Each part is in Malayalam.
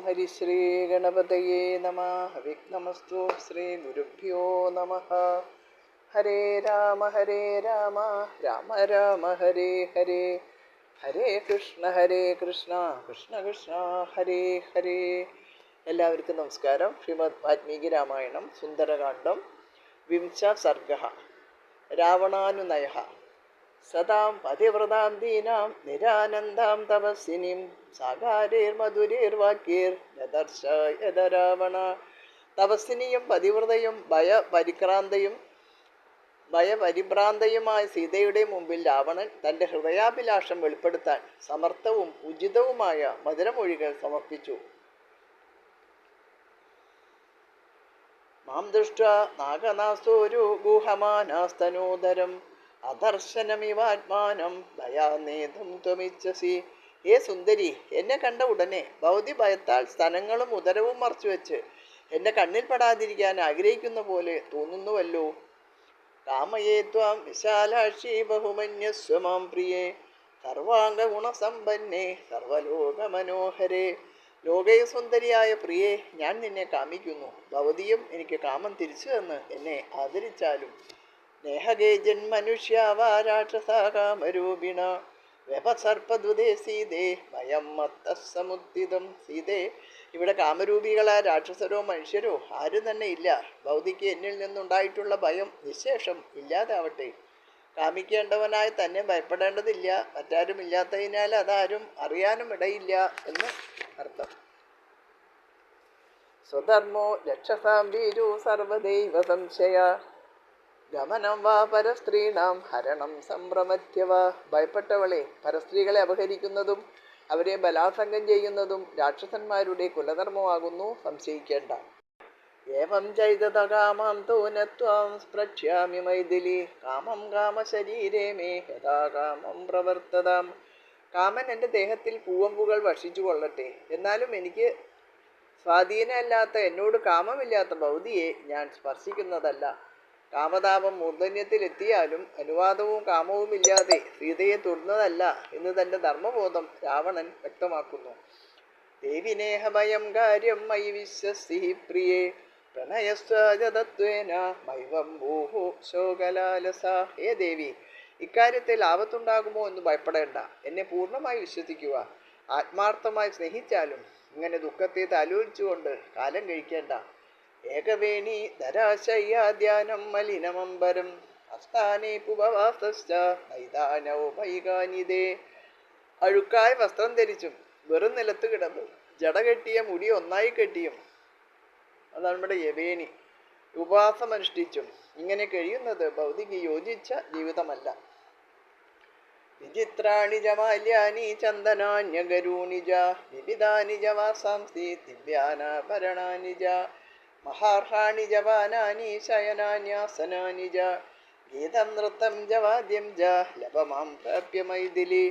ഹരിശ്രീ ഗണപതയേ നമഃ. വിഘ്നമസ്തു. ശ്രീ ഗുരുഭ്യോ നമഃ. ഹരേ രാമ രാമ രാമ ഹരേ ഹരേ, ഹരേ കൃഷ്ണ കൃഷ്ണ കൃഷ്ണ ഹരേ ഹരേ. എല്ലാവർക്കും നമസ്കാരം. ശ്രീമദ് വാൽമീകി രാമായണം സുന്ദരകാണ്ഡം വിംശ സർഗ. രാവണാനുനയ. സദാം പതിവ്രതാം ദീനാം നിരാനന്ദാം തപസ്സിനിം സാഗാരേർമധുരേർവാക്യേർ യദർശ യദ രാവണ. തപസ്സിനിയും പതിവ്രതയും ഭയപരിഭ്രാന്തയുമായ സീതയുടെ മുമ്പിൽ രാവണൻ തൻ്റെ ഹൃദയാഭിലാഷം വെളിപ്പെടുത്താൻ സമർത്ഥവും ഉചിതവുമായ മധുരമൊഴികൾ സമർപ്പിച്ചു. മാം ദൃഷ്ട്വാ നാഗനാസോരു ഗുഹമാനാസ്തനോദരം അദർശനമിവാത്മാനം ദയാനേതും ത്വമിച്ഛസി. ഹേ സുന്ദരി, എന്നെ കണ്ട ഉടനെ ഭൗതി ഭയത്താൽ സ്തനങ്ങളും ഉദരവും മറച്ചുവെച്ച് എൻ്റെ കണ്ണിൽ പെടാതിരിക്കാൻ ആഗ്രഹിക്കുന്ന പോലെ തോന്നുന്നുവല്ലോ. കാമയേ ത്വാം വിശാലാക്ഷി ബഹുമന്യസ്വമാം പ്രിയേ സർവാംഗ ഗുണസമ്പന്നേ സർവലോക മനോഹരേ. ലോകസുന്ദരിയായ പ്രിയേ, ഞാൻ നിന്നെ കാമിക്കുന്നു. ഭവതിയും എനിക്ക് കാമം തിരിച്ചു തന്ന് എന്നെ ആദരിച്ചാലും. നേഹകേ ജന്മനുഷ്യാവാ രാക്ഷസാകാമരൂപിണ വ്യപസർപ്പദുദേ സീതേ ഭയം മത്തസമുദ്ധിതം. സീതേ, ഇവിടെ കാമരൂപികളായ രാക്ഷസരോ മനുഷ്യരോ ആരും തന്നെ ഇല്ല. ഭൗതിക്ക് എന്നിൽ നിന്നുണ്ടായിട്ടുള്ള ഭയം നിശേഷം ഇല്ലാതാവട്ടെ. കാമിക്കേണ്ടവനായി തന്നെ ഭയപ്പെടേണ്ടതില്ല. മറ്റാരും ഇല്ലാത്തതിനാൽ അതാരും അറിയാനും ഇടയില്ല എന്ന് അർത്ഥം. സ്വധർമ്മോ രക്ഷസാം വീരു സർവദൈവ സംശയ ഗമനം വാ പരസ്ത്രീണാം ഹരണം സംഭ്രമത്യവ. ഭയപ്പെട്ടവളെ, പരസ്ത്രീകളെ അപഹരിക്കുന്നതും അവരെ ബലാത്സംഗം ചെയ്യുന്നതും രാക്ഷസന്മാരുടെ കുലധർമ്മമാകുന്നു, സംശയിക്കേണ്ട. ഏവം ചൈതത കാമം തോനത്വാം സ്പൃക്ഷ്യാമി മൈഥിലി കാമം കാമശരീരേ മേ യഥാ കാമം പ്രവർത്തതാം. കാമൻ എൻ്റെ ദേഹത്തിൽ പൂവമ്പുകൾ ഭക്ഷിച്ചു കൊള്ളട്ടെ, എന്നാലും എനിക്ക് സ്വാധീനമല്ലാത്ത, എന്നോട് കാമമില്ലാത്ത ഭൗതിയെ ഞാൻ സ്പർശിക്കുന്നതല്ല. കാമതാപം മൂർധന്യത്തിലെത്തിയാലും അനുവാദവും കാമവും ഇല്ലാതെ സീതയെ തൊടുന്നതല്ല എന്ന് തൻ്റെ ധർമ്മബോധം രാവണൻ വ്യക്തമാക്കുന്നു. ദേവിനേഹ ഭയം കാര്യം മയി വിശ്വസി പ്രിയേ പ്രണയസ്വജതത്വേന മൈവം ഭൂഹു ശോകലാലസ. ഹേ ദേവി, ഇക്കാര്യത്തിൽ ആപത്തുണ്ടാകുമോ എന്ന് ഭയപ്പെടേണ്ട. എന്നെ പൂർണ്ണമായി വിശ്വസിക്കുക. ആത്മാർത്ഥമായി സ്നേഹിച്ചാലും ഇങ്ങനെ ദുഃഖത്തെ താലോലിച്ചുകൊണ്ട് കാലം കഴിക്കേണ്ട. ഏകവേണി ധരാശയ്യാധ്യാനം മലിനമംബരം അസ്ഥാനേ പുപവാസശ്ച നൈതാനൗ വൈകാനിതേ. അഴുക്കായ വസ്ത്രം ധരിച്ചും വെറും നിലത്ത് കിടന്നു ജട കെട്ടിയ മുടി ഒന്നായി കെട്ടിയും, അതാണ് നമ്മുടെ യവേണി, ഉപവാസമനുഷ്ഠിച്ചും ഇങ്ങനെ കഴിയുന്നത് ഭൗതിക്ക് യോജിച്ച ജീവിതമല്ല. വിചിത്രാണി ജമാല്യാനി ചന്ദനാന്യഗരൂണി ജ വിവിധാനി ജവാസാംസി ദിവ്യാനാഭരണാനി ജ മഹാർഹാണി ജവാനാനി ശയനാന്യാസനാനി ജ ഗീതം നൃത്തം ജവാദ്യം ജ ലഭമാം പ്രാപ്യ മൈഥിലി.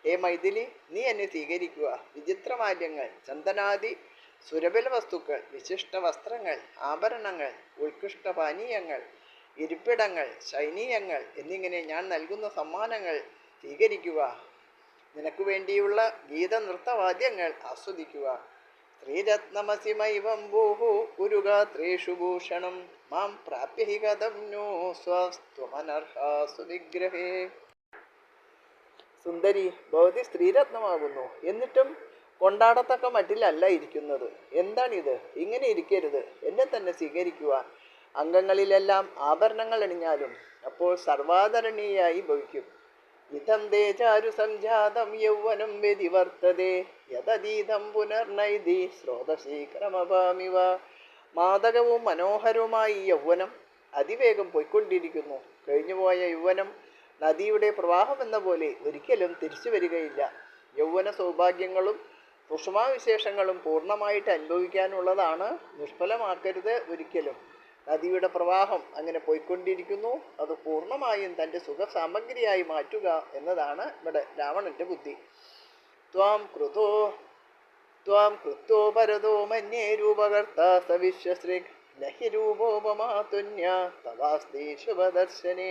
ഹേ മൈഥിലി, നീ എന്നെ സ്വീകരിക്കുക. വിചിത്രമാല്യങ്ങൾ, ചന്ദനാദി സുരബല വസ്തുക്കൾ, വിശിഷ്ട വസ്ത്രങ്ങൾ, ആഭരണങ്ങൾ, ഉത്കൃഷ്ട പാനീയങ്ങൾ, ഇരിപ്പിടങ്ങൾ, ശൈനീയങ്ങൾ എന്നിങ്ങനെ ഞാൻ നൽകുന്ന സമ്മാനങ്ങൾ സ്വീകരിക്കുക. നിനക്ക് വേണ്ടിയുള്ള ഗീതനൃത്തവാദ്യങ്ങൾ ആസ്വദിക്കുക. ശ്രീരത്നമസിമൈവം ഭൂഹു ഗുരുഗാത്രേഷു ഭൂഷണം മാം പ്രാപ്യ ഹി കഥം നോ സ്വസ്ത്വമനർഹാസു വിഗ്രഹേ. സുന്ദരി, ഭവതി സ്ത്രീരത്നമാകുന്നു, എന്നിട്ടും കൊണ്ടാടത്തക്ക മട്ടിലല്ല ഇരിക്കുന്നത്. എന്താണിത്? ഇങ്ങനെ ഇരിക്കരുത്. എന്നെ തന്നെ സ്വീകരിക്കുക. അംഗങ്ങളിലെല്ലാം ആഭരണങ്ങൾ അണിഞ്ഞാലും അപ്പോൾ സർവാദരണീയായി ഭവിക്കും. ഇതം ദേ ചാരു സംജാതം യൗവനം വ്യതിവർത്തതേ യതീതം പുനർനൈതി സ്രോതസീ ക്രമഭാമിവ. മാദകവും മനോഹരവുമായി യൗവനം അതിവേഗം പോയിക്കൊണ്ടിരിക്കുന്നു. കഴിഞ്ഞുപോയ യൗവനം നദിയുടെ പ്രവാഹം എന്ന പോലെ ഒരിക്കലും തിരിച്ചു വരികയില്ല. യൗവന സൗഭാഗ്യങ്ങളും സുഷമാവിശേഷങ്ങളും പൂർണ്ണമായിട്ട് അനുഭവിക്കാനുള്ളതാണ്. നിഷ്ഫലമാക്കരുത് ഒരിക്കലും. നദിയുടെ പ്രവാഹം അങ്ങനെ പോയിക്കൊണ്ടിരിക്കുന്നു. അത് പൂർണ്ണമായും തൻ്റെ സുഖസാമഗ്രിയായി മാറ്റുക എന്നതാണ് ഇവിടെ രാവണൻ്റെ ബുദ്ധി. ത്വാം കൃതോ പരതോ മന്യേ രൂപകർത്താ സവിശ്വസൃക് നഹി രൂപോപമാതുന്യ തവാസ്തി ശുഭദർശനേ.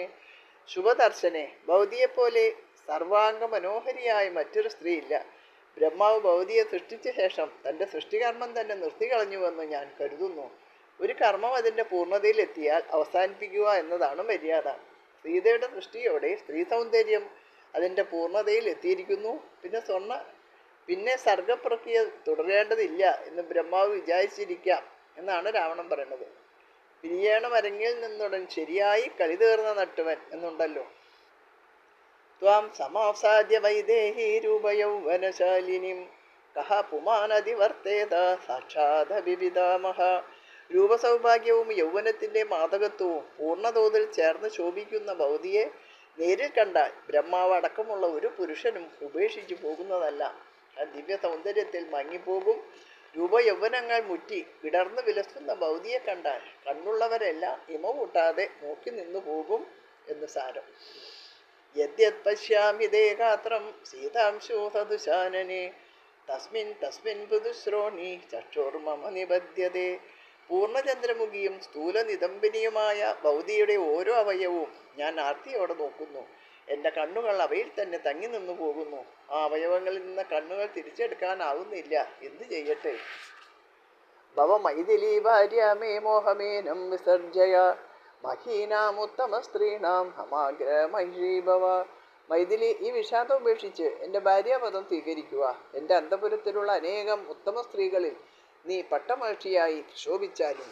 ശുഭദർശനെ, ഭൗതിയെപ്പോലെ സർവാംഗ മനോഹരിയായ മറ്റൊരു സ്ത്രീയില്ല. ബ്രഹ്മാവ് ഭൗതിയെ സൃഷ്ടിച്ച ശേഷം തൻ്റെ സൃഷ്ടികർമ്മം തന്നെ നിർത്തിക്കളഞ്ഞുവെന്ന് ഞാൻ കരുതുന്നു. ഒരു കർമ്മം അതിൻ്റെ പൂർണ്ണതയിലെത്തിയാൽ അവസാനിപ്പിക്കുക എന്നതാണ് മര്യാദ. സീതയുടെ സൃഷ്ടിയോടെ സ്ത്രീ സൗന്ദര്യം അതിൻ്റെ പൂർണ്ണതയിൽ എത്തിയിരിക്കുന്നു. പിന്നെ സർഗപ്രക്രിയ തുടരേണ്ടതില്ല എന്ന് ബ്രഹ്മാവ് വിചാരിച്ചിരിക്കാം എന്നാണ് രാവണൻ പറയുന്നത്. പിരിയേണ മരങ്ങിൽ നിന്നുടൻ ശരിയായി കളി തീർന്ന നട്ടുവൻ എന്നുണ്ടല്ലോ. ത്വാം സമാസാദ്യ വൈദേഹി രൂപയൗവനശാലിനിം കഹ പുമാനതിവർത്തേത സാക്ഷാദഭിപിതാമഹ. രൂപസൗഭാഗ്യവും യൗവനത്തിൻ്റെ മാദകത്വവും പൂർണ്ണതോതിൽ ചേർന്ന് ശോഭിക്കുന്ന ഭൗതിയെ നേരിൽ കണ്ടാൽ ബ്രഹ്മാവ് അടക്കമുള്ള ഒരു പുരുഷനും ഉപേക്ഷിച്ചു പോകുന്നതല്ല. ആ ദിവ്യ സൗന്ദര്യത്തിൽ മങ്ങിപ്പോകും. രൂപയൗവനങ്ങൾ മുറ്റി വിടർന്ന് വിലസുന്ന ഭൗതിയെ കണ്ടാൽ കണ്ണുള്ളവരെല്ലാം ഇമകൂട്ടാതെ നോക്കി നിന്നു പോകും എന്ന് സാരം. യദ്യത് പശ്യാമി ദേഹാത്രം സീതാംശോ സദുശാനനെ തസ്മിൻ പുതുശ്രോണി ചക്ഷുർമമ നിബദ്ധ്യതേ. പൂർണ്ണചന്ദ്രമുഖിയും സ്ഥൂല നിതംബിനിയുമായ ഭൗതിയുടെ ഓരോ അവയവവും ഞാൻ ആർത്തിയോടെ നോക്കുന്നു. എൻ്റെ കണ്ണുകൾ അവയിൽ തന്നെ തങ്ങി നിന്നു പോകുന്നു. ആ അവയവങ്ങളിൽ നിന്ന് കണ്ണുകൾ തിരിച്ചെടുക്കാനാവുന്നില്ല. എന്തു ചെയ്യട്ടെ? ഭവ മൈഥിലി ഭാര്യമേ മോഹമേനം വിസർജയ മഹീനാമുത്തമ സ്ത്രീണാം ഹമാഗ്ര മഹിഷീഭവ. മൈഥിലി, ഈ വിഷാദം ഉപേക്ഷിച്ച് എൻ്റെ ഭാര്യാപദം സ്വീകരിക്കുക. എൻ്റെ അന്തപുരത്തിലുള്ള അനേകം ഉത്തമ സ്ത്രീകളിൽ നീ പട്ടമഹിഷിയായി ശോഭിച്ചാലും.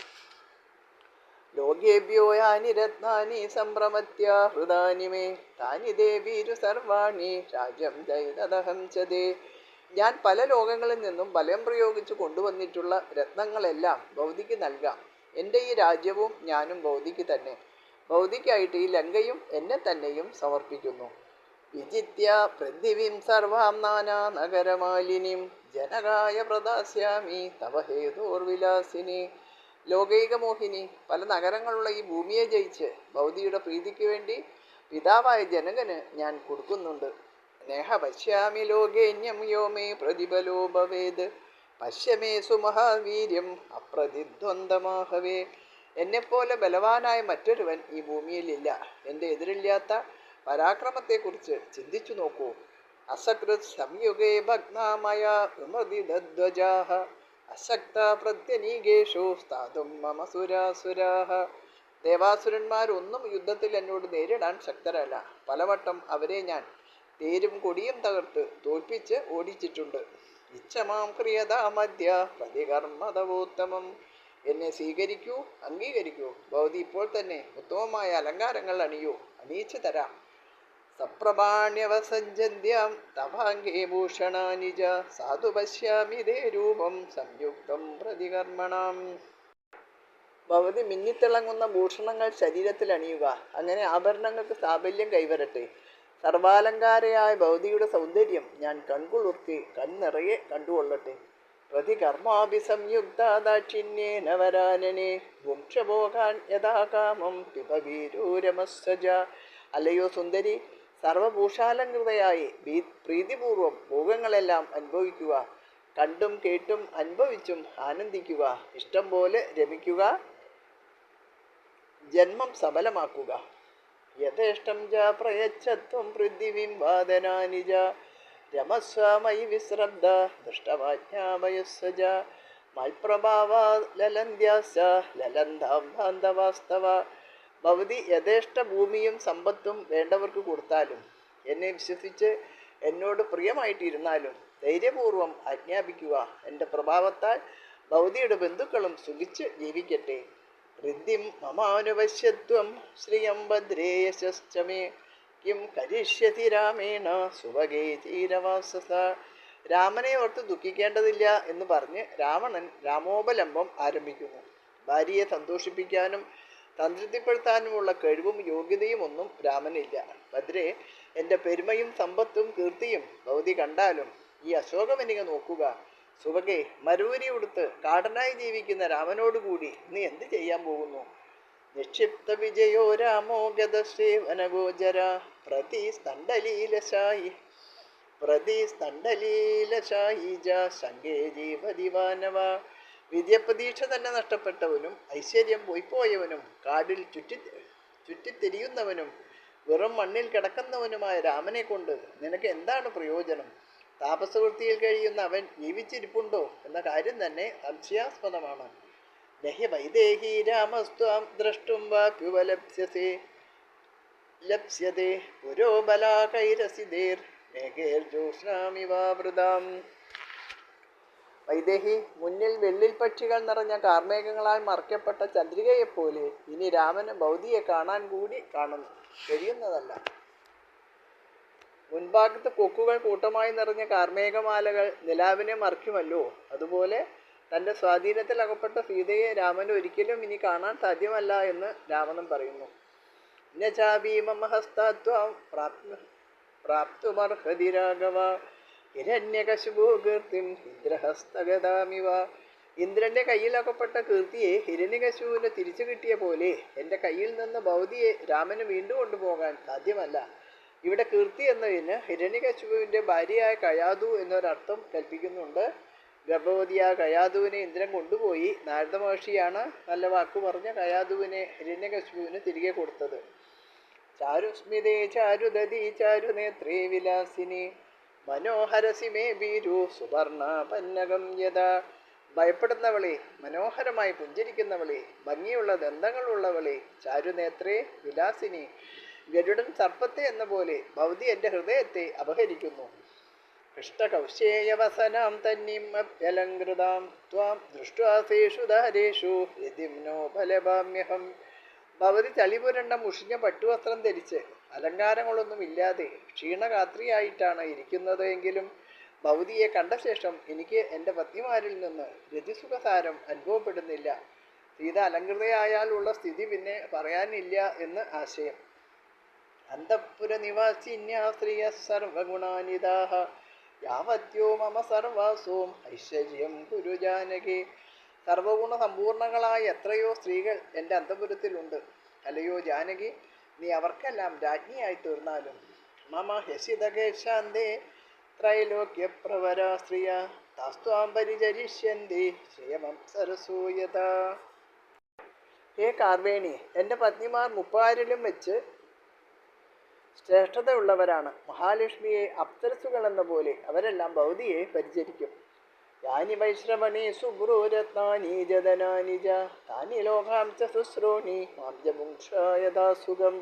ലോകേഭ്യോ യാനി രത്നാനി സംഭ്രമത്യ ഹൃദാനി മേ താനി ദേവീരു സർവാണി രാജ്യം ദൈതദഹം ചതേ. ഞാൻ പല ലോകങ്ങളിൽ നിന്നും ബലം പ്രയോഗിച്ച് കൊണ്ടുവന്നിട്ടുള്ള രത്നങ്ങളെല്ലാം ഭൗതിക്ക് നൽകാം. എൻ്റെ ഈ രാജ്യവും ഞാനും ഭൗതിക്ക് തന്നെ. ഭൗതിക്കായിട്ട് ഈ ലങ്കയും എന്നെ തന്നെയും സമർപ്പിക്കുന്നു. വിജിത്യ പൃഥിവീം സർവാം നാനാ നഗരമാലിനിം ജനകായ പ്രദാസ്യാമി തവ ഹേതോർവിലാസിനി. ലോകൈകമോഹിനി, പല നഗരങ്ങളുള്ള ഈ ഭൂമിയെ ജയിച്ച് ഭൗതിയുടെ പ്രീതിക്ക് വേണ്ടി പിതാവായ ജനകന് ഞാൻ കൊടുക്കുന്നുണ്ട്. നേഹ പശ്യാമി ലോകേന്യം യോ മേ പ്രതിബലോ ഭവേത് പശ്യമേ സുമഹാവീര്യം അപ്രതിദ്വന്ദ്വമാഹവേ. എന്നെപ്പോലെ ബലവാനായ മറ്റൊരുവൻ ഈ ഭൂമിയിലില്ല. എൻ്റെ എതിരില്ലാത്ത പരാക്രമത്തെക്കുറിച്ച് ചിന്തിച്ചു നോക്കൂ. അസകൃത് സംയുഗേ ഭഗ്നാമയ വിമൃതിധ്വജാഃ അശക്ത പ്രത്യനീകേഷു സ്ഥാതും മമ സുരാസുരാഃ. ദേവാസുരന്മാരൊന്നും യുദ്ധത്തിൽ എന്നോട് നേരിടാൻ ശക്തരല്ല. പലവട്ടം അവരെ ഞാൻ തേരും കൊടിയും തകർത്ത് തോൽപ്പിച്ച് ഓടിച്ചിട്ടുണ്ട്. ഇച്ഛമാം ക്രിയതാമദ്യ പ്രതികർമ്മതവോത്തമം. എന്നെ സ്വീകരിക്കൂ, അംഗീകരിക്കൂ. ഭൗതി ഇപ്പോൾ തന്നെ ഉത്തമമായ അലങ്കാരങ്ങൾ അണിയൂ, അണിയിച്ചു തരാം. സപ്രഭാണ്യവസഞ്ജന്ധ്യാം തവാംഗേ ഭൂഷണാനി ച സാധു പശ്യാമി തേ രൂപം സംയുക്തം പ്രതികർമ്മണം. ഭവതി മിന്നിത്തിളങ്ങുന്ന ഭൂഷണങ്ങൾ ശരീരത്തിൽ അണിയുക. അങ്ങനെ ആഭരണങ്ങൾക്ക് സാഫല്യം കൈവരട്ടെ. സർവാലങ്കാരയായ ഭൗതിയുടെ സൗന്ദര്യം ഞാൻ കൺകുളിർത്തി കൺനിറയെ കണ്ടുകൊള്ളട്ടെ. പ്രതികർമാഭി സംയുക്ത ദാക്ഷിണ്യേന വരാനനെ വംശഭോഗാൻ യഥാകാമം പിബവീരൂരമസ്സജ. അല്ലയോ സുന്ദരി, സർവഭൂഷാലങ്കൃതയായി പ്രീതിപൂർവം ഭോഗങ്ങളെല്ലാം അനുഭവിക്കുക. കണ്ടും കേട്ടും അനുഭവിച്ചും ആനന്ദിക്കുക. ഇഷ്ടം പോലെ രമിക്കുക. ജന്മം സഫലമാക്കുക. യഥേഷ്ടം ച പ്രയച്ഛത്വം പൃഥിവീം വാദനാനി ച രമസ്വ മയി വിശ്രബ്ദ ദൃഷ്ടവാജ്ഞാപയസ്സ ച മൽപ്രഭാവാ ലലന്ധ്യാശ്ച ലലന്ധാം ബാന്ധവാസ്തവ. ഭവതി യഥേഷ്ട ഭൂമിയും സമ്പത്തും വേണ്ടവർക്ക് കൊടുത്താലും എന്നെ വിശ്വസിച്ച് എന്നോട് പ്രിയമായിട്ടിരുന്നാലും ധൈര്യപൂർവം ആജ്ഞാപിക്കുക. എൻ്റെ പ്രഭാവത്താൽ ഭൗതിയുടെ ബന്ധുക്കളും സുഖിച്ച് ജീവിക്കട്ടെ. ഋദ്ധിം മമാനുപശ്യത്വം ശ്രിയം ഭദ്രേ യശശ്ചമേ കിം കരിഷ്യതി രാമേണ സുഭഗേ തീരവാസസ. രാമനെ ഓർത്ത് ദുഃഖിക്കേണ്ടതില്ല എന്ന് പറഞ്ഞ് രാവണൻ രാമോപലംബം ആരംഭിക്കുന്നു. ഭാര്യയെ സന്തോഷിപ്പിക്കാനും സംതൃപ്തിപ്പെടുത്താനുമുള്ള കഴിവും യോഗ്യതയും ഒന്നും രാമനില്ല. ഭദ്രേ, എൻ്റെ പെരുമയും സമ്പത്തും കീർത്തിയും ഭൗതി കണ്ടാലും ഈ അശോകവനിക നോക്കുക. സുഭഗേ, മരൂരി ഉടുത്ത് കാടനായി ജീവിക്കുന്ന രാമനോടുകൂടി നീ എന്ത് ചെയ്യാൻ പോകുന്നു? നിക്ഷിപ്ത വിജയോ രാമോ ഗതശ്രീ വനഗോചര പ്രതിസ്തണ്ഡലീലശായി ശങ്കേ ജീവദിവാനവ. വിദ്യപ്രതീക്ഷ തന്നെ നഷ്ടപ്പെട്ടവനും ഐശ്വര്യം പോയിപ്പോയവനും കാടിൽ ചുറ്റിത്തിരിയുന്നവനും വെറും മണ്ണിൽ കിടക്കുന്നവനുമായ രാമനെ കൊണ്ട് നിനക്ക് എന്താണ് പ്രയോജനം? താപസവൃത്തിയിൽ കഴിയുന്ന അവൻ ജീവിച്ചിരിപ്പുണ്ടോ എന്ന കാര്യം തന്നെ സംശയാസ്പദമാണ്. നഹി വൈദേഹി രാമസ്ത്വാം ദ്രഷ്ടും വാക്യുപലപ്സ്യസേ ലപ്സ്യതേ പുരോബലാകൈരസിതേർ മേഘേർജ്യോത്സ്നാമിവാവൃതാം. വൈദേഹി, മുന്നിൽ വെള്ളിൽ പക്ഷികൾ നിറഞ്ഞ കാർമേഘങ്ങളാൽ മറയ്ക്കപ്പെട്ട ചന്ദ്രികയെപ്പോലെ ഇനി രാമന് ഭൗതിയെ കാണാൻ കൂടി കഴിയുന്നതല്ല. മുൻഭാഗത്ത് കൊക്കുകൾ കൂട്ടമായി നിറഞ്ഞ കാർമേഘമാലകൾ നിലാവിനെ മറയ്ക്കുമല്ലോ, അതുപോലെ തൻ്റെ സ്വാധീനത്തിൽ അകപ്പെട്ട സീതയെ രാമന് ഒരിക്കലും ഇനി കാണാൻ സാധ്യമല്ല എന്ന് രാവണൻ പറയുന്നു. നചാഭീമഹസ്താത്വാം പ്രാപ്തുമർഹതി രാഘവ ഹിരണ്യകശിപോ കീർത്തിം ഇന്ദ്രഹസ്തഗതാമിവ. ഇന്ദ്രന്റെ കയ്യിൽ അകപ്പെട്ട കീർത്തിയെ ഹിരണ്യകശിപുവിന് തിരിച്ചു കിട്ടിയ പോലെ എൻ്റെ കയ്യിൽ നിന്ന് ഭൗതിയെ രാമന് വീണ്ടും കൊണ്ടുപോകാൻ സാധ്യമല്ല. ഇവിടെ കീർത്തി എന്നതിന് ഹിരണ്യകശിപുവിൻ്റെ ഭാര്യയായ കയാതു എന്നൊരർത്ഥം കൽപ്പിക്കുന്നുണ്ട്. ഗർഭവതിയായ കയാതുവിനെ ഇന്ദ്രൻ കൊണ്ടുപോയി. നാരദ മഹർഷിയാണ് നല്ല വാക്കു പറഞ്ഞ കയാതുവിനെ ഹിരണ്യകശിപുവിന് തിരികെ കൊടുത്തത്. ചാരുസ്മിതേ ചാരുദതി ചാരുനേത്രേ വിലാസിനി മനോഹരസി മേ ഭീരു സുവർണ പന്നകം യഥാ. ഭയപ്പെടുന്നവളെ, മനോഹരമായി പുഞ്ചിരിക്കുന്നവളെ, ഭംഗിയുള്ള ദന്തങ്ങളുള്ളവളെ, ചാരുനേത്രേ വിലാസിനി, ഗരുഡൻ സർപ്പത്തെ എന്ന പോലെ ഭൗതി എൻ്റെ ഹൃദയത്തെ അപഹരിക്കുന്നു. ഹൃഷ്ടകൗശേയവസനാം തന്നിം അപ്യലങ്കൃതാം ത്വാം ദൃഷ്ട്വാസേഷു ധാരേഷു യതിംനോ ഫലഭാമ്യഹം. ഭവതി ചളിപുരണ്ട മുഷിഞ്ഞ പട്ടുവസ്ത്രം ധരിച്ച് അലങ്കാരങ്ങളൊന്നുമില്ലാതെ ക്ഷീണഗാത്രിയായിട്ടാണ് ഇരിക്കുന്നത് എങ്കിലും ഭൗതിയെ കണ്ട ശേഷം എനിക്ക് എൻ്റെ പത്നിമാരിൽ നിന്ന് രതിസുഖസാരം അനുഭവപ്പെടുന്നില്ല. സീത അലങ്കൃതയായാൽ ഉള്ള സ്ഥിതി പിന്നെ പറയാനില്ല എന്ന് ആശയം. അന്തഃപുര നിവാസിന്യാസ്ത്രീയ സർവഗുണാനിതാഹ യാവത്യോ മമ സർവാസോം ഐശ്വര്യം കുരു ജാനകി. സർവഗുണ സമ്പൂർണങ്ങളായ എത്രയോ സ്ത്രീകൾ എൻ്റെ അന്തഃപുരത്തിലുണ്ട്. അല്ലയോ ജാനകി, നീ അവർക്കെല്ലാം രാജ്ഞിയായി തീർന്നാലും. മമ ഹ്യസിതകേശാന്തേ ത്രൈലോക്യപ്രവരാ സ്ത്രീയ താസ്ത്വാം പരിചരിഷ്യന്തി ശ്രിയമം സരസൂയത. ഹേ കാർവേണി, എൻ്റെ പത്നിമാർ മുപ്പാരിലും വെച്ച് ശ്രേഷ്ഠതയുള്ളവരാണ്. മഹാലക്ഷ്മിയെ അപ്സരസുകൾ എന്ന പോലെ അവരെല്ലാം ഭൗതിയെ പരിചരിക്കും. യാനി വൈശ്രവണി സുബ്രൂരത്നാനി ജദനാനി ജ താനി ലോകാം ച ശുശ്രോണി മാംജമുക്ഷായതാ സുഖം.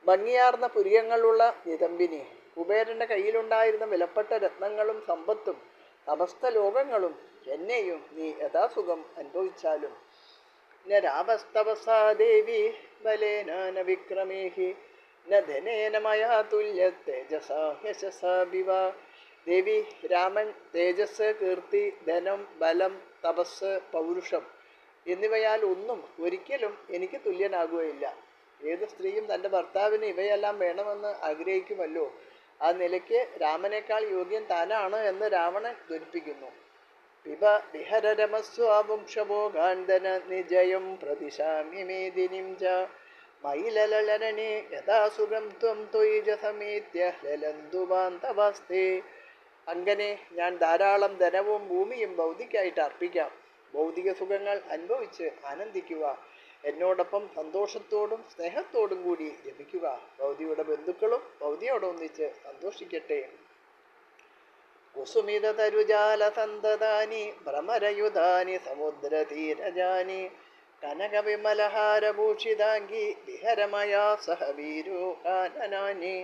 ഭംഗിയാർന്ന പുരികങ്ങളുള്ള നിതംബിനി, കുബേരൻ്റെ കയ്യിലുണ്ടായിരുന്ന വിലപ്പെട്ട രത്നങ്ങളും സമ്പത്തും സമസ്ത ലോകങ്ങളും എന്നെയും നീ യഥാസുഖം അനുഭവിച്ചാലും. ന രാവസ്തവസാ ദേവി ബലേന ന വിക്രമേഹി ന ധനേന മയാ തുല്യ തേജസാ യശസാ ബിവ. ദേവി, രാമൻ തേജസ്, കീർത്തി, ധനം, ബലം, തപസ്, പൗരുഷം എന്നിവയാൽ ഒന്നും ഒരിക്കലും എനിക്ക് തുല്യനാകുകയില്ല. ഏത് സ്ത്രീയും തൻ്റെ ഭർത്താവിന് ഇവയെല്ലാം വേണമെന്ന് ആഗ്രഹിക്കുമല്ലോ. ആ നിലയ്ക്ക് രാമനേക്കാൾ യോഗ്യൻ താനാണ് എന്ന് രാവണൻ ധ്വനിപ്പിക്കുന്നു. പിബ വിഹരരമസ്വാവംശഭോഗാന്തന നിജയം പ്രതിശാമി മേദിനിം ച മയിലലരണേ യഥാസുഖം ത്വം ത്വയിജ സമേത്യ ലലന്തുവാന്തവസ്തേ. അങ്ങനെ ഞാൻ ധാരാളം ധനവും ഭൂമിയും ഭൗതിക്കായിട്ട് അർപ്പിക്കാം. ഭൗതിക സുഖങ്ങൾ അനുഭവിച്ച് ആനന്ദിക്കുക. എന്നോടൊപ്പം സന്തോഷത്തോടും സ്നേഹത്തോടും കൂടി രമിക്കുക. ഭൗതിയുടെ ബന്ധുക്കളും ഭൗതിയോടൊന്നിച്ച് സന്തോഷിക്കട്ടെ. കുസുമിത തരുജാല സന്തതാനി ഭ്രമരയുധാനി സമുദ്രതീരജാനി കനകവിമലഹാരഭൂഷിതാംഗി വിഹരമയാ സഹ വീരോ കാനനാനി.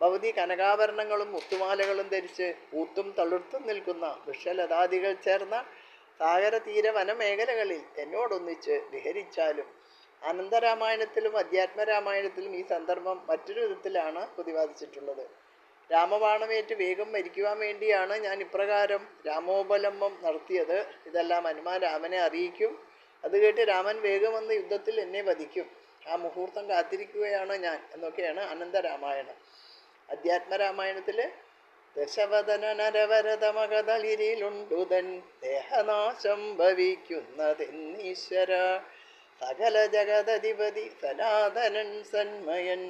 ഭൗതി കനകാഭരണങ്ങളും മുത്തുമാലകളും ധരിച്ച് പൂത്തും തളിർത്തും നിൽക്കുന്ന വൃക്ഷലതാദികൾ ചേർന്ന സാഗരതീര വനമേഖലകളിൽ എന്നോടൊന്നിച്ച് വിഹരിച്ചാലും. അനന്തരാമായണത്തിലും അധ്യാത്മരാമായണത്തിലും ഈ സന്ദർഭം മറ്റൊരു വിധത്തിലാണ് പ്രതിപാദിച്ചിട്ടുള്ളത്. രാമബാണമേറ്റ് വേഗം മരിക്കുവാൻ വേണ്ടിയാണ് ഞാൻ ഇപ്രകാരം രാമോപലംബം നടത്തിയത്. ഇതെല്ലാം ഹനുമാൻ രാമനെ അറിയിക്കും. അത് കേട്ട് രാമൻ വേഗം വന്ന് യുദ്ധത്തിൽ എന്നെ വധിക്കും. ആ മുഹൂർത്തം കാത്തിരിക്കുകയാണ് ഞാൻ എന്നൊക്കെയാണ് അനന്തരാമായണം. അധ്യാത്മരാമായണത്തിൽ ദശവദന നരവരതമകതളിരിലുണ്ടുതൻ ദേഹനാശം ഭവിക്കുന്നതെന്നീശ്വര സകല ജഗദധിപതി സനാതനൻ സന്മയൻ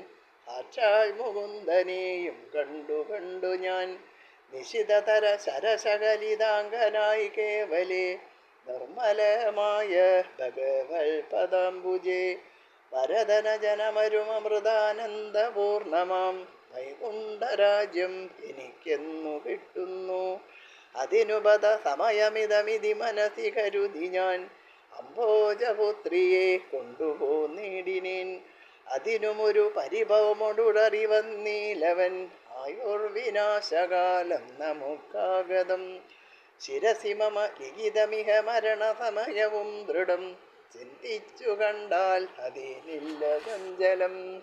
സാക്ഷാൽ മുകുന്ദനെയും കണ്ടു കണ്ടു ഞാൻ നിശിതതര ശരശകലിതാംഗനായി കേവലേ നിർമ്മലമായ ഭഗവൽ പദാംബുജേ വരദന ജനമരുമൃതാനന്ദപൂർണമാം വൈകുണ്ഠരാജ്യം എനിക്കെന്നു കിട്ടുന്നു. അതിനുപത സമയമിതമിതി മനസ്സി കരുതി ഞാൻ അംഭോജപുത്രിയെ കൊണ്ടുപോന്നിടിനേൻ. അതിനുമൊരു പരിഭവമൊടുടറി വന്നീലവൻ ആയുർവിനാശകാലം നമുക്കാഗതം. ശിരസി മമ ലിഖിതമിഹ മരണസമയവും ദൃഢം ചിന്തിച്ചു കണ്ടാൽ അതിനില്ല ചഞ്ചലം.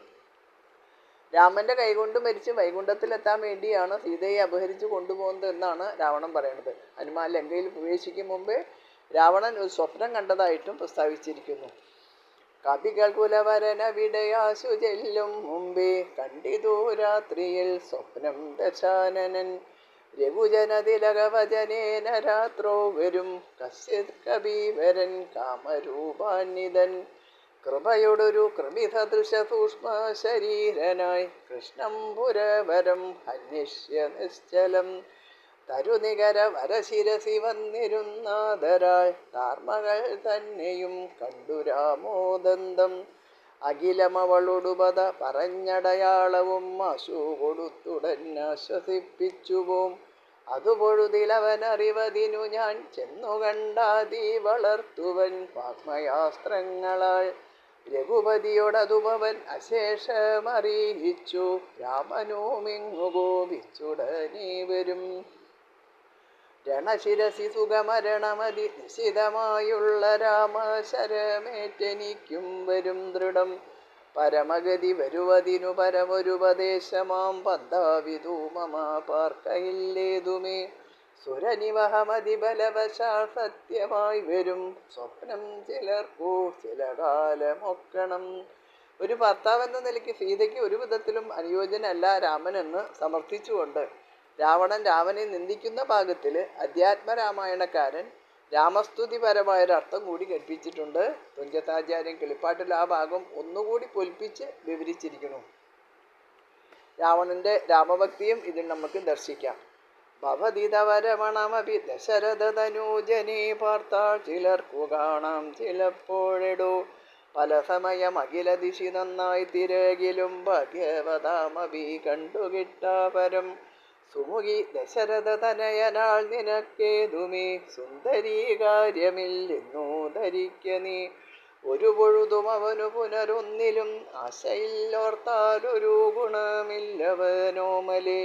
രാമന്റെ കൈകൊണ്ട് മരിച്ച് വൈകുണ്ഠത്തിലെത്താൻ വേണ്ടിയാണ് സീതയെ അപഹരിച്ചു കൊണ്ടുപോകുന്നത് എന്നാണ് രാവണൻ പറയുന്നത്. ഹനുമാൻ ലങ്കയിൽ പ്രവേശിക്കും മുമ്പേ രാവണൻ ഒരു സ്വപ്നം കണ്ടതായിട്ടും പ്രസ്താവിച്ചിരിക്കുന്നു. കവികൾ കുലവരനവിടയാശു ചെല്ലും മുമ്പേ കണ്ടിതു രാത്രിയിൽ സ്വപ്നം ദശാനനൻ. രഘുജനതിലകവചനേന രാത്രോ വരും കശ്യത് കബീവരൻ കാമരൂപാന്വിതൻ. കൃപയൊടൊരു കൃമിസദൃശ സൂക്ഷ്മ ശരീരനായി കൃഷ്ണം പുരവരം അന്വേഷ്യ നിശ്ചലം. തരുനികര വരശിരസി വന്നിരുന്നാദരാൽ താർമകൾ തന്നെയും കണ്ടു രാമോദന്തം. അഖിലമവളൊടുപത പറഞ്ഞടയാളവും ആശു കൊടുത്തുടൻ ആശ്വസിപ്പിച്ചുപോം. അതുപൊഴുതിലവനറിവതിനു ഞാൻ ചെന്നു കണ്ടാതി വളർത്തുവൻ വാഗ്മയാസ്ത്രങ്ങളാൽ. രഘുപതിയോടതുപവൻ അശേഷമറിയിച്ചു രാമനുമിങ്ങു കോപിച്ചുടനെ വരും. രണശിരസി സുഖമരണമതി നിശിതമായുള്ള രാമശരമേറ്റെനിക്കും വരും ദൃഢം. പരമഗതി വരുവതിനു പരമൊരുപദേശമാം പന്താവിധു മമ പാർക്കയില്ലേതുമേ. സുരനിവഹമതി ബലവശാൽ സത്യമായി വരും സ്വപ്നം ചിലർക്കു ചില കാലമൊക്കണം. ഒരു ഭർത്താവെന്ന നിലയ്ക്ക് സീതയ്ക്ക് ഒരു വിധത്തിലും അനുയോജ്യനല്ല രാമനെന്ന് സമർത്ഥിച്ചുകൊണ്ട് രാവണനെ നിന്ദിക്കുന്ന ഭാഗത്തിൽ അധ്യാത്മരാമായണക്കാരൻ രാമസ്തുതിപരമായൊരർത്ഥം കൂടി കൽപ്പിച്ചിട്ടുണ്ട്. തുഞ്ചത്താചാര്യൻ കിളിപ്പാട്ടിൽ ആ ഭാഗം ഒന്നുകൂടി പൊലിപ്പിച്ച് വിവരിച്ചിരിക്കുന്നു. രാവണന്റെ രാമഭക്തിയും ഇതിൽ നമുക്ക് ദർശിക്കാം. ഭവതിതവരമണമപി ദശരഥ തനൂജനെ പാർത്താൾ ചിലർക്കു കാണാം ചിലപ്പോഴെടോ. പല സമയം അഖില ദിശി നന്നായി തിരകിലും ഭാഗ്യവതാമപി കണ്ടുകിട്ടാപരം. സുമുഖി ദശരഥ തനയനാൾ നിനക്കേതുമേ സുന്ദരീ കാര്യമില്ലെന്നു ധരിക്ക നീ. ഒരു പൊഴുതും അവനു പുനരൊന്നിലും ആശയില്ലോർത്താലൊരു ഗുണമില്ലവനോമലേ.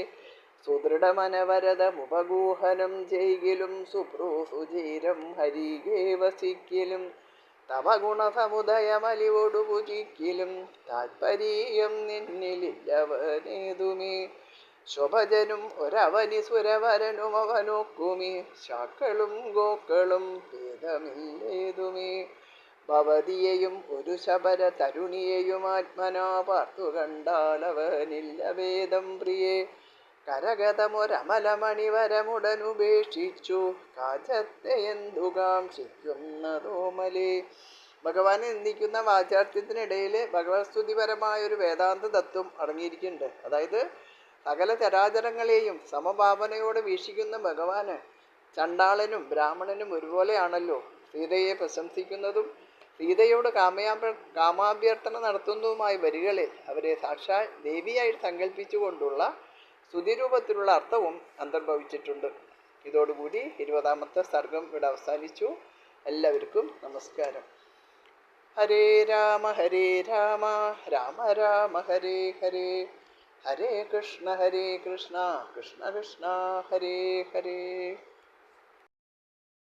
സുദൃഢമനവരതമുപഗൂഹനം ചെയ്കിലും സുപ്രൂസുചീരം ഹരികേ വസിക്കിലും. തവ ഗുണസമുദയമലിവൊടു പുജിക്കിലും താത്പര്യം നിന്നിലില്ലവനേതുമേ. ശോഭജനും ഒരവനി സുരവരനും അവനൊക്കുമേ ശാക്കളും ഗോക്കളും ഭേദമില്ലേതുമേ. ഭവതിയെയും ഒരു ശബര തരുണിയെയും ആത്മനാ പാർത്തു കണ്ടാലവനില്ല ഭേദം പ്രിയേ. കരഗതമൊരമലമണിവരമുടനുപേക്ഷിച്ചു കാജത്തെ എന്തു കാക്ഷിക്കുന്നതോമലേ. ഭഗവാനെ നിന്ദിക്കുന്ന വാചാർത്ഥ്യത്തിനിടയിൽ ഭഗവത്സ്തുതിപരമായൊരു വേദാന്ത തത്വം അടങ്ങിയിരിക്കുന്നുണ്ട്. അതായത് സകല ചരാചരങ്ങളെയും സമഭാവനയോടെ വീക്ഷിക്കുന്ന ഭഗവാന് ചണ്ടാളനും ബ്രാഹ്മണനും ഒരുപോലെയാണല്ലോ. സീതയെ പ്രശംസിക്കുന്നതും സീതയോട് കാമാഭ്യർത്ഥന നടത്തുന്നതുമായ വരികളിൽ അവരെ സാക്ഷാൽ ദേവിയായി സങ്കല്പിച്ചുകൊണ്ടുള്ള സ്തുതിരൂപത്തിലുള്ള അർത്ഥവും അന്തർഭവിച്ചിട്ടുണ്ട്. ഇതോടുകൂടി 20ാമത്തെ സർഗം ഇവിടെ അവസാനിച്ചു. എല്ലാവർക്കും നമസ്കാരം. ഹരേ രാമ രാമ രാമ ഹരേ ഹരേ. ഹരേ കൃഷ്ണ കൃഷ്ണ കൃഷ്ണ ഹരേ ഹരേ.